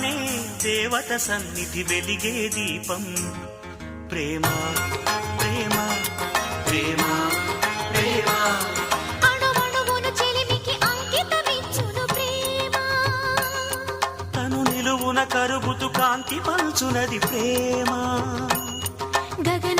తానే దేవత సన్నిధి వెలిగే దీపం ప్రేమ ప్రేమ ప్రేమ ప్రేమ అణువణువును చెలిమికి అంకితమిచ్చును ప్రేమ తను నిలువున కరుగుతూ కాంతి పంచునది ప్రేమ గగన